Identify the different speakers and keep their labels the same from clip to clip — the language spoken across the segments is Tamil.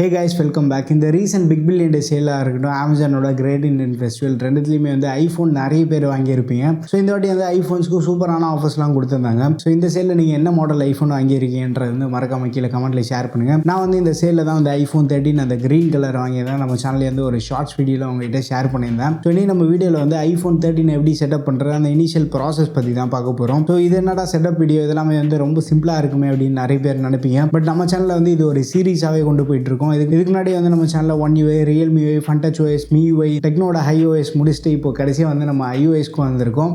Speaker 1: Hey guys, welcome back. In the recent Big Billion Day sale இருக்கட்டும், Amazonோட Great Indian Festival ரெண்டுத்துலையுமே வந்து ஐஃபோன் நிறைய பேர் வாங்கியிருப்பீங்க. ஸோ இந்த வாட்டி வந்து ஐஃபோன்ஸ்க்கு சூப்பரான ஆஃபர்ஸ்லாம் கொடுத்துருந்தாங்க. ஸோ இந்த சேலில் நீங்கள் என்ன மாடல் ஐஃபோன் வாங்கியிருக்கீங்கன்றது வந்து மறக்காம கீழே கமெண்ட்டில் ஷேர் பண்ணுங்கள். நான் வந்து இந்த சேலில் தான் வந்து iPhone 13 அந்த க்ரீன் கலர் வாங்கியதான் நம்ம சேனல்லேருந்து ஒரு ஷார்ட்ஸ் வீடியோவில் உங்கள்கிட்ட ஷேர் பண்ணியிருந்தேன். ஸோ இனி நம்ம வீடியோவில் வந்து iPhone 13 எப்படி செட்டப் பண்ணுறது அந்த இனிஷியல் ப்ராசஸ் பற்றி தான் பார்க்க போகிறோம். ஸோ இது என்னடா செட்டப் வீடியோ இதெல்லாமே வந்து ரொம்ப சிம்பிளாக இருக்குமே அப்படின்னு நிறைய பேர் நினைப்பீங்க. பட் நம்ம சேனலில் வந்து இது ஒரு சீரீஸாகவே கொண்டு போயிட்டு இருக்கோம். இதுக்கு முன்னாடி வந்து நம்ம சேனலில் One UI, Realme UI, Funtouch OS, MIUI, டெக்னோட HiOS முடிச்சுட்டு இப்போ கடைசியாக வந்து நம்ம iOSக்கு வந்திருக்கோம்.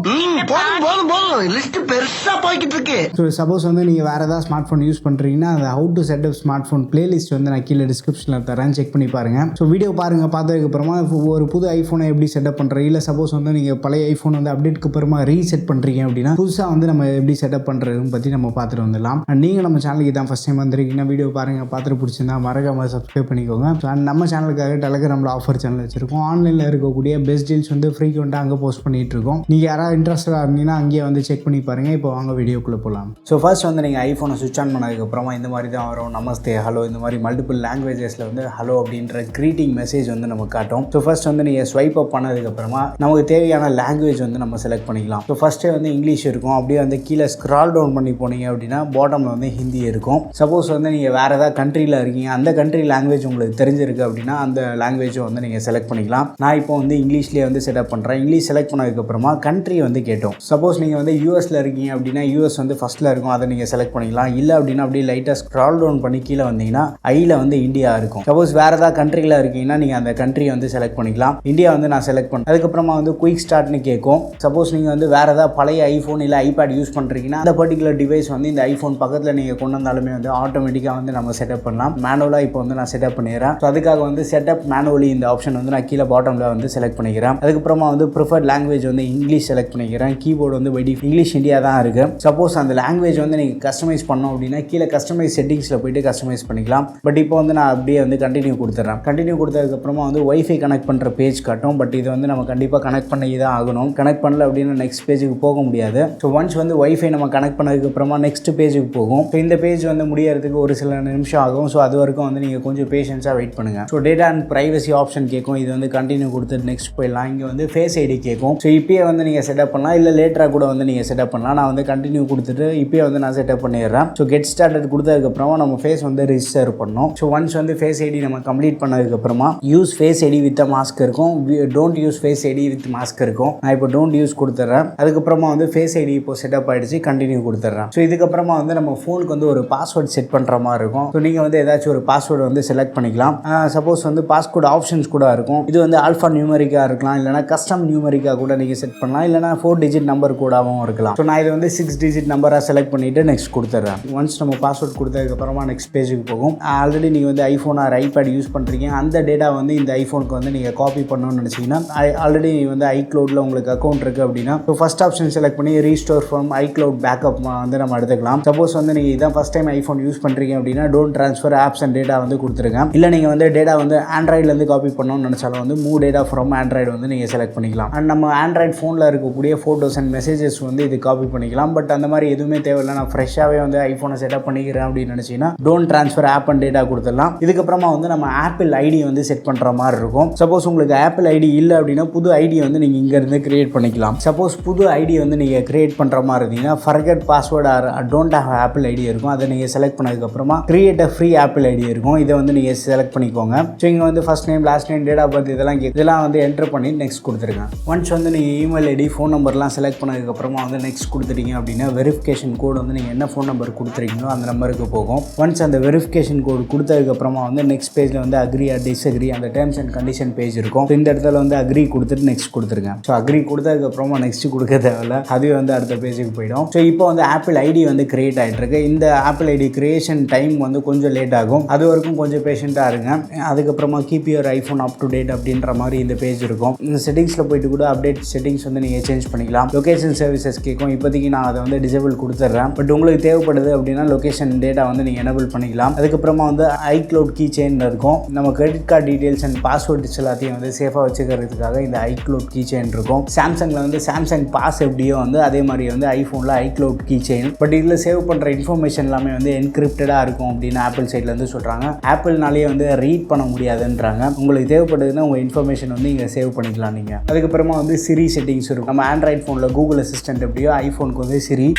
Speaker 1: ஸோ சப்போஸ் வந்து நீங்கள் வேறு ஏதாவது ஸ்மார்ட் ஃபோன் யூஸ் பண்ணுறீங்கன்னா அந்த how to setup smart phone playlist வந்து நான் கீழே டிஸ்கிரிப்ஷனில் தரேன், செக் பண்ணி பாருங்கள். ஸோ வீடியோ பாருங்கள், பார்த்ததுக்கப்புறமா ஒரு புது ஐஃபோனை எப்படி செட்டப் பண்ணுறீங்க, இல்லை சப்போஸ் வந்து நீங்கள் பழைய ஐஃபோன் வந்து அப்டேட்க்கு அப்புறமா ரீசெட் பண்ணுறீங்க அப்படின்னா புதுசாக வந்து நம்ம எப்படி செட்டப் பண்ணுறதுன்னு பற்றி நம்ம பார்த்துட்டு வந்துடலாம். நீங்கள் நம்ம சேனலுக்கு தான் ஃபஸ்ட் டைம் வந்திருக்கீங்கன்னா வீடியோ பாருங்கள், பார்த்துட்டு பிடிச்சிருந்தா மறக்காம சப்ஸ்கிரைப் பண்ணிக்கோங்க. நம்ம சேனலுக்காக டெலகிராமில் ஆஃபர் சேனல் வச்சிருக்கோம். ஆன்லைனில் இருக்கக்கூடிய பெஸ்ட் டீல்ஸ் வந்து ஃப்ரீக்வெண்ட்டாக அங்கே போஸ்ட் பண்ணிட்டு இருக்கோம். நீங்கள் யாராவது இன்ட்ரெஸ்டாக இருந்தீங்கன்னா அங்கேயே வந்து செக் பண்ணி பாருங்கள். இப்போ வாங்க வீடியோக்குள்ளே போகலாம். ஸோ ஃபர்ஸ்ட் வந்து நீங்கள் ஐஃபோனை சுவிட்ச் ஆன் பண்ணதுக்கப்புறமா இந்த மாதிரி தான் வரும். நமஸ்தே, ஹலோ, இந்த மாதிரி மல்டிபிள் லாங்குவேஜஸில் வந்து ஹலோ அப்படின்ற க்ரீட்டிங் மெசேஜ் வந்து நம்ம காட்டும். ஸோ ஃபர்ஸ்ட் வந்து நீங்கள் ஸ்வைப் அப் பண்ணதுக்கப்புறமா நமக்கு தேவையான லாங்குவேஜ் வந்து நம்ம செலக்ட் பண்ணிக்கலாம். ஸோ ஃபர்ஸ்ட்டே வந்து இங்கிலீஷ் இருக்கும். அப்படியே வந்து கீழே ஸ்க்ரால் டவுன் பண்ணி போனீங்க அப்படின்னா பாட்டமில் வந்து ஹிந்தி இருக்கும். சப்போஸ் வந்து நீங்கள் வேறு ஏதாவது கண்ட்ரியில் இருக்கீங்க, அந்த கண்ட்ரி லாங்குவேஜ் உங்களுக்கு தெரிஞ்சிருக்கு அப்படின்னா அந்த லாங்குவேஜை வந்து நீங்கள் செலக்ட் பண்ணிக்கலாம். நான் இப்போ வந்து இங்கிலீஷ்லேயே வந்து செட்டப் பண்ணுறேன். இங்கிலீஷ் செலக்ட் பண்ணதுக்கப்புறமா கண்ட்ரி வந்து கேட்டோம். சப்போஸ் நீங்கள் வந்து யூஎஸில் இருக்கீங்க அப்படின்னா யூஎஸ் வந்து ஃபஸ்ட்டில் இருக்கும், அதை நீங்கள் செலக்ட் பண்ணிக்கலாம். இல்லை அப்படின்னா அப்படியே லைட்டாக ஸ்க்ரால் டவுன் பண்ணி கீழே வந்தீங்கன்னா ஐயில் வந்து இந்தியா இருக்கும். சப்போஸ் வேறு ஏதாவது கண்ட்ரியில் இருக்கீங்கன்னா நீங்கள் அந்த கண்ட்ரியை வந்து செலக்ட் பண்ணிக்கலாம். இந்தியா வந்து நான் செலக்ட் பண்ணேன். அதுக்கப்புறமா வந்து குயிக் ஸ்டார்ட்னு கேட்கும். சப்போஸ் நீங்கள் வந்து வேறு ஏதாவது பழைய ஐஃபோன் இல்லை ஐபேட் யூஸ் பண்ணுறீங்கன்னா அந்த பர்டிகுலர் டிவைஸ் வந்து இந்த ஐஃபோன் பக்கத்தில் நீங்கள் கொண்டு வந்தாலுமே வந்து ஆட்டோமேட்டிக்காக வந்து நம்ம செட்டப் பண்ணலாம். மேனுவலாக இப்போ வந்து நான் செட்டப் பண்ணிடுறேன். ஸோ அதுக்காக வந்து செட்டப் மேனுவலி இந்த ஆப்ஷன் வந்து நான் கீழே பாட்டமில் வந்து செலக்ட் பண்ணிக்கிறேன். அதுக்கப்புறமா வந்து ப்ரிஃபர்ட் லாங்குவேஜ் வந்து இங்கிலீஷ் செலக்ட் பண்ணிக்கிறேன். கீபோர்டு வந்து இங்கிலீஷ் இந்தியா தான் இருக்குது. சப்போஸ் அந்த லாங்குவேஜ் வந்து நீங்கள் கஸ்டமைஸ் பண்ணோம் அப்படின்னா கீழே கஸ்டமைஸ் செட்டிங்ஸில் போய்ட்டு கஸ்டமைஸ் பண்ணிக்கலாம். பட் இப்போ வந்து நான் அப்படியே வந்து கண்டினியூ கொடுத்துட்றேன். கண்டினியூ கொடுத்ததுக்கப்புறமா வந்து வைஃபை கனெக்ட் பண்ணுற பேஜ் காட்டும். பட் இது வந்து நம்ம கண்டிப்பாக கனெக்ட் பண்ணி தான் ஆகணும். கனெக்ட் பண்ணல அப்படின்னா நெக்ஸ்ட் பேஜுக்கு போக முடியாது. ஸோ ஒன்ஸ் வந்து வைஃபை நம்ம கனெக்ட் பண்ணதுக்கப்புறமா நெக்ஸ்ட் பேஜுக்கு போகும். ஸோ இந்த பேஜ் வந்து முடியறதுக்கு ஒரு சில நிமிஷம் ஆகும். ஸோ அது வரைக்கும் வந்து நீங்கள் கொஞ்சம் பேஷன்ஸாக வெயிட் பண்ணுங்கள். So data and privacy option கேட்கும். இது வந்து கண்டினியூ கொடுத்துட்டு நெக்ஸ்ட் போயிடலாம். இங்கே வந்து ஃபேஸ் ஐடி கேட்கும். ஸோ இப்போயே வந்து நீங்கள் செட்டப் பண்ணலாம், இல்லை லேட்டராக கூட வந்து நீங்கள் செட்டப் பண்ணலாம். நான் வந்து கண்டினியூ கொடுத்துட்டு இப்போயே வந்து நான் செட்டப் பண்ணிடுறேன். ஸோ கெட் ஸ்டார்டட் கொடுத்ததுக்கப்புறமா நம்ம ஃபேஸ் வந்து ரிஜிஸ்டர் பண்ணோம். ஸோ ஒன்ஸ் வந்து ஃபேஸ் ஐடி நம்ம கம்ப்ளீட் பண்ணதுக்கப்புறமா use face ID with mask இருக்கும், don't use face ID with mask இருக்கும். நான் இப்போ டோன்ட் யூஸ் கொடுத்துட்றேன். அதுக்கப்புறமா வந்து ஃபேஸ் ஐடி இப்போ செட்டப் ஆகிடுச்சு, கண்டினியூ கொடுத்துட்றேன். ஸோ இதுக்கப்புறமா வந்து நம்ம ஃபோனுக்கு வந்து ஒரு பாஸ்வேர்ட் செட் பண்ணுற மாதிரி இருக்கும். ஸோ நீங்கள் வந்து ஏதாச்சும் ஒரு பாஸ்வேர்டு வந்து செலக்ட் பண்ணிக்கலாம். சப்போஸ் வந்து பாஸ்கோட் ஆப்ஷன்ஸ் கூட இருக்கும். இது வந்து ஆல்ஃபா நியூமரிக்காக இருக்கலாம், இல்லைனா கஸ்டம் நியூமரிக்காக கூட நீங்கள் செட் பண்ணலாம், இல்லைனா 4 டிஜிட் நம்பர் கூடவும் இருக்கலாம். ஸோ நான் இது வந்து 6 டிஜிட் நம்பராக செலக்ட் பண்ணிவிட்டு நெக்ஸ்ட் கொடுத்துட்றேன். ஒன்ஸ் நம்ம பாஸ்வேர்ட் கொடுத்ததுக்கப்புறமா நெக்ஸ்ட் பேஜுக்கு போகும். ஆல்ரெடி நீங்கள் வந்து ஐஃபோன் ஆர் ஐபேட் யூஸ் பண்ணுறீங்க, அந்த டேட்டா வந்து இந்த ஐஃபோனுக்கு வந்து நீங்கள் காப்பி பண்ணணும்னு நினச்சிங்கன்னா ஆல்ரெடி வந்து ஐக்ளவுடில் உங்களுக்கு அக்கௌண்ட் இருக்குது அப்படின்னா ஸோ ஃபஸ்ட் ஆப்ஷன் செலக்ட் பண்ணி ரீஸ்டோர் ஃப்ரம் ஐக்ளவுட் பேக்கப் வந்து நம்ம எடுத்துக்கலாம். சப்போஸ் வந்து நீங்கள் இதான் ஃபஸ்ட் டைம் ஐஃபோன் யூஸ் பண்ணுறீங்க அப்படின்னா don't transfer apps and data வந்து கொடுத்துருங்க. இல்லை நீங்கள் வந்து டேட்டா வந்து ஆண்ட்ராய்ட்லேருந்து காப்பி பண்ணணும்னு நினச்சாலும் வந்து மூவ் டேட்டா ஃப்ரம் ஆண்ட்ராய்டு வந்து நீங்கள் செலக்ட் பண்ணிக்கலாம். அண்ட் நம்ம ஆண்ட்ராய்டு ஃபோனில் இருக்கக்கூடிய ஃபோட்டோஸ் அண்ட் மெசேஜஸ் வந்து இது காப்பி பண்ணிக்கலாம். பட் அந்த மாதிரி எதுவுமே தேவையில்லை, நான் ஃப்ரெஷ்ஷாகவே வந்து ஐஃபோனை செட்டப் பண்ணிக்கிறேன் அப்படின்னு நினச்சிங்கன்னா don't transfer app and data கொடுத்துடலாம். இதுக்கப்புறமா வந்து நம்ம ஆப்பிள் ஐடி வந்து செட் பண்ணுற மாதிரி இருக்கும். சப்போஸ் உங்களுக்கு ஆப்பிள் ஐடி இல்லை அப்படின்னா புது ஐடி வந்து நீங்கள் இங்கேருந்து கிரியேட் பண்ணிக்கலாம். சப்போஸ் புது ஐடி வந்து நீங்கள் கிரியேட் பண்ணுற மாதிரி இருந்தீங்கன்னா forget password or don't have Apple ID இருக்கும். அதை நீங்கள் செலக்ட் பண்ணதுக்கப்புறமா create a free Apple ID இருக்கும். இதை வந்து நீங்கள் செலக்ட் பண்ணிக்கோங்க. ஸோ இங்கே வந்து first name, last name, date of birth இதெல்லாம் வந்து என்டர் பண்ணி நெக்ஸ்ட் கொடுத்துருங்க. ஒன்ஸ் வந்து நீங்கள் இமெயில் ஐடி, ஃபோன் நம்பர்லாம் செலக்ட் பண்ணதுக்கப்புறமா வந்து நெக்ஸ்ட் கொடுத்துட்டீங்க அப்படின்னா வெரிஃபிகேஷன் கோடு வந்து நீங்கள் என்ன ஃபோன் நம்பர் கொடுத்துருக்கீங்களோ அந்த நம்பருக்கு போகும். ஒன்ஸ் அந்த வெரிஃபிகேஷன் கோடு கொடுத்ததுக்கப்புறமா வந்து நெக்ஸ்ட் பேஜில் வந்து அக்ரி ஆர் டிஸ்அக்ரி அந்த டேர்ம்ஸ் அண்ட் கண்டிஷன் பேஜ் இருக்கும். இந்த இடத்துல வந்து அக்ரி கொடுத்துட்டு நெக்ஸ்ட் கொடுத்துருங்க. ஸோ அக்ரி கொடுத்ததுக்கப்புறமா நெக்ஸ்ட் கொடுக்க தேவையில்ல, அதுவே வந்து அடுத்த பேஜுக்கு போயிடும். ஸோ இப்போ வந்து ஆப்பிள் ஐடி வந்து கிரியேட் ஆகிட்டு இருக்கு. இந்த ஆப்பிள் ஐடி கிரியேஷன் டைம் வந்து கொஞ்சம் லேட் ஆகும். அது வரைக்கும் கொஞ்சம் பேஷண்ட்டாக இருங்க. அதுக்கப்புறமா keep your iPhone up to date அப்படின்ற மாதிரி இந்த பேஜ் இருக்கும். இந்த செட்டிங்ஸில் போயிட்டு கூட அப்டேட் செட்டிங்ஸ் வந்து நீங்கள் சேஞ்ச் பண்ணிக்கலாம். லொகேஷன் சர்வீசஸ் கேட்கும். இப்போதைக்கு நான் அதை வந்து டிசேபிள் கொடுத்துட்றேன். பட் உங்களுக்கு தேவைப்படுது அப்படின்னா லொகேஷன் டேட்டா வந்து நீங்கள் எனபிள் பண்ணிக்கலாம். அதுக்கப்புறமா வந்து ஐக்ளவுட் கீ செயின் இருக்கும். நம்ம credit card details and passwords எல்லாத்தையும் வந்து சேஃபாக வச்சுக்கிறதுக்காக இந்த ஐக்ளவுட் கீ செயின் இருக்கும். சாம்சங்கில் வந்து சாம்சங் பாஸ் எப்படியோ வந்து அதே மாதிரி வந்து ஐஃபோனில் ஐக்ளவுட் கீ செயின். பட் இதில் சேவ் பண்ணுற இன்ஃபர்மேஷன் எல்லாமே வந்து என்கிரிப்டடாக இருக்கும் அப்படின்னு ஆப்பிள் சைட்லேருந்து சொல்கிறாங்க. ஆப்பிள்னாலே வந்து ரீட் பண்ண முடியாதுன்றாங்க. உங்களுக்கு தேவைப்படுதுன்னா உங்கள் இன்ஃபர்மேஷன் வந்து இங்கே சேவ் பண்ணிக்கலாம் நீங்கள். அதுக்கப்புறமா வந்து சிரி செட்டிங்ஸ் இருக்கும். நம்ம ஆண்ட்ராய்ட் ஃபோனில் கூகுள் அசிஸ்டன்ட் எப்படியோ ஐஃபோனுக்கு வந்து சிரி.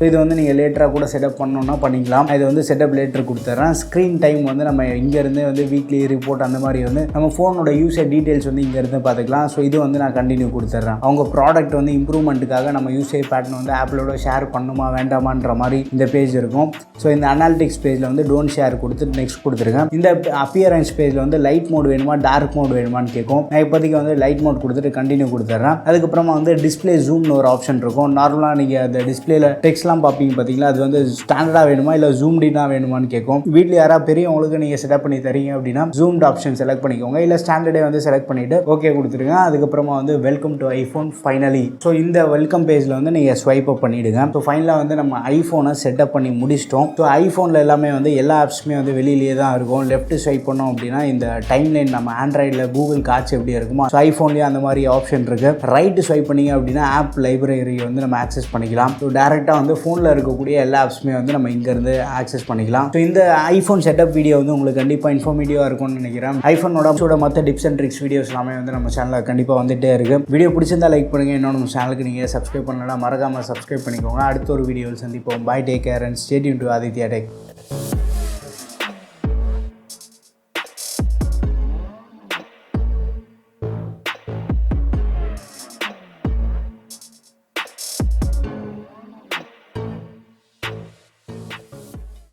Speaker 1: இது வந்து நீங்கள் லேட்டராக கூட செட்டப் பண்ணணுன்னா பண்ணிக்கலாம். இது வந்து செட்டப் லேட்டர் கொடுத்துட்றேன். ஸ்க்ரீன் டைம் வந்து நம்ம இங்கேருந்து வந்து வீக்லி ரிப்போர்ட் அந்த மாதிரி வந்து நம்ம ஃபோனோட யூசர் டீட்டெயில்ஸ் வந்து இங்கேருந்து பார்த்துக்கலாம். ஸோ இது வந்து நான் கண்டினியூ கொடுத்துட்றேன். அவங்க ப்ராடக்ட் வந்து இம்ப்ரூவ்மெண்ட்டுக்காக நம்ம யூசேஜ் பேட்டர்ன் வந்து ஆப்பிளோட ஷேர் பண்ணுமா வேண்டாமான்ற மாதிரி இந்த பேஜ் இருக்கும். ஸோ இந்த அனாலிட்டிக்ஸ் பேஜில் வந்து டோன்ட் ஷேர் கொடுத்துட்டு நெக்ஸ்ட் கொடுத்துருங்க. இந்த அப்பியரன்ஸ் பேஜில் வந்து லைட் மோட் வேணுமா டார்க் மோட் வேணுமான்னு கேட்கும். நான் இப்போதைக்கு வந்து லைட் மோட் கொடுத்துட்டு கண்டினியூ கொடுத்துட்றேன். அதுக்கப்புறமா வந்து டிஸ்பிளே ஜூம்னு ஒரு ஆப்ஷன் இருக்கும். நார்மலாக நீங்கள் அந்த டிஸ்பிளேல டெக்ஸ்ட்லாம் பார்ப்பீங்க பார்த்தீங்களா, அது வந்து ஸ்டாண்டர்டாக வேணுமா இல்லை ஜூம்டினா வேணுமான்னு கேட்கும். வீட்டில் யாராவது பெரியவங்களுக்கு நீங்கள் செட்டப் பண்ணி தரீங்க அப்படின்னா ஜூம்ட் ஆப்ஷன் செலக்ட் பண்ணிக்கோங்க. இல்லை ஸ்டாண்டர்டே வந்து செலக்ட் பண்ணிவிட்டு ஓகே கொடுத்துருங்க. அதுக்கப்புறமா வந்து welcome to iPhone finally. So இந்த வெல்கம் பேஜில் வந்து நீங்கள் ஸ்வைப் அப் பண்ணிவிடுங்க. ஸோ ஃபைனலாக வந்து நம்ம ஐஃபோனை செட்டப் பண்ணி முடிச்சிட்டோம். ஸோ ஐஃபோனில் எல்லாமே வந்து எல்லா ஆப்ஸுமே வந்து வெளியிலேயே தான் இருக்கும். லெஃப்ட் ஸ்வைப் பண்ணோம் அப்படின்னா இந்த டைம் லைன் நம்ம ஆண்ட்ராய்டில் கூகுள் காட்சி எப்படி இருக்குமோ ஸோ ஐஃபோன்லேயே அந்த மாதிரி ஆப்ஷன் இருக்குது. ரைட்டு ஸ்வைப் பண்ணிங்க அப்படின்னா ஆப் லைப்ரரி வந்து நம்ம ஆக்சஸ் பண்ணிக்கலாம். ஸோ டேரெக்டாக வந்து ஃபோனில் இருக்கக்கூடிய எல்லா ஆப்ஸுமே வந்து நம்ம இங்கேருந்து ஆக்சஸ் பண்ணிக்கலாம். ஸோ இந்த ஐஃபோன் செட்டப் வீடியோ வந்து உங்களுக்கு கண்டிப்பாக இன்ஃபர்மேட்டிவாக இருக்கும்னு நினைக்கிறேன். ஐஃபோனோட மற்ற டிப்ஸ் அண்ட் ட்ரிக்ஸ் வீடியோஸ் எல்லாமே வந்து நம்ம சேனலில் கண்டிப்பாக வந்துகிட்டே இருக்குது. வீடியோ பிடிச்சிருந்தா லைக் பண்ணுங்கள். இன்னொன்று நம்ம சேனலுக்கு நீங்கள் சப்ஸ்கிரைப் பண்ணலாம், மறக்காமல் சப்ஸ்கிரைப் பண்ணிக்கோங்க. அடுத்த ஒரு வீடியோவில் சந்திப்போம். Bye, take care and stay tune to Aditya tech.